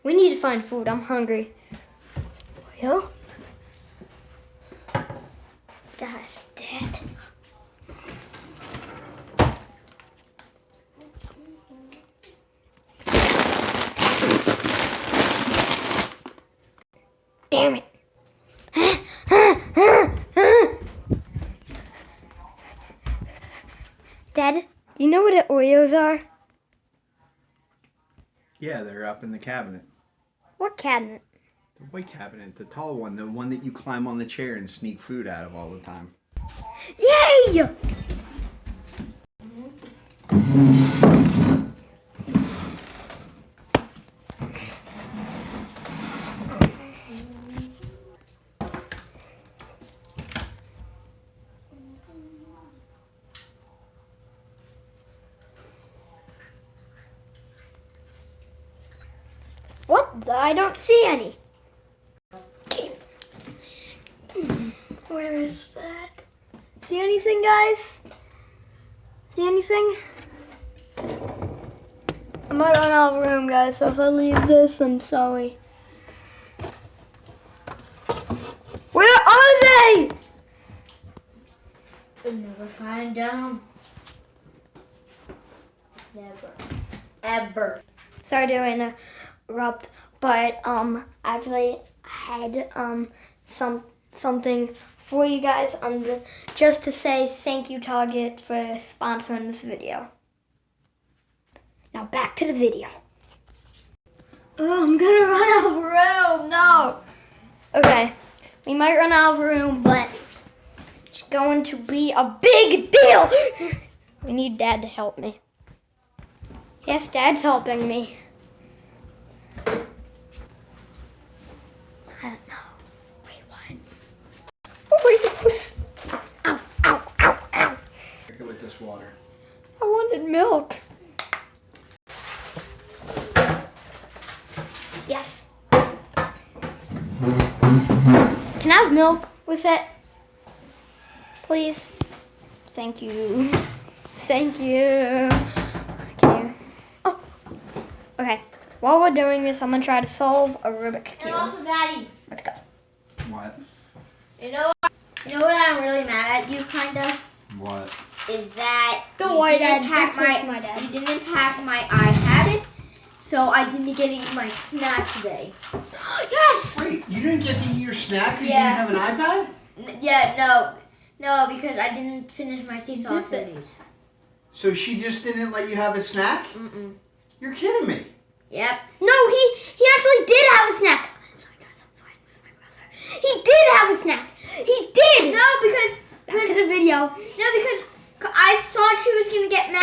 We need to find food. I'm hungry. Oreo? That's dead. Damn it. Dad, do you know what the Oreos are? Yeah, they're up in the cabinet. What cabinet? The white cabinet, the tall one, the one that you climb on the chair and sneak food out of all the time. Yay! What? I don't see any. Where is that? See anything, guys? See anything? I might run out of room, guys, so if I leave this, I'm sorry. Where are they? You'll never find them. Never. Ever. Sorry to interrupt, but actually I had something for you guys just to say thank you, Target, for sponsoring this video. Now back to the video. Oh, I'm gonna run out of room. No. Okay, we might run out of room, but it's going to be a big deal. We need Dad to help me. Yes, Dad's helping me. I don't know. Wait, what? Oreos. Ow, ow, ow, ow. Drink it with this water. I wanted milk. Yes. Can I have milk with it? Please. Thank you. Thank you. Okay. Oh. Okay. While we're doing this, I'm gonna try to solve a Rubik's And Cube. also, Daddy, What? you know what I'm really mad at you, kind of, What? is that Don't you worry, didn't Dad. pack That's my dad. You didn't pack my iPad, so I didn't get to eat my snack today. Yes! Wait, you didn't get to eat your snack because Yeah. you didn't have an iPad? No, because I didn't finish my seesaw Dip it. activities. So she just didn't let you have a snack? Mm-mm. You're kidding me. Yep. No, he actually did have a snack. Sorry guys, I'm fine with my brother. He did have a snack. He did. No, because Back to the video. I thought she was gonna get mad.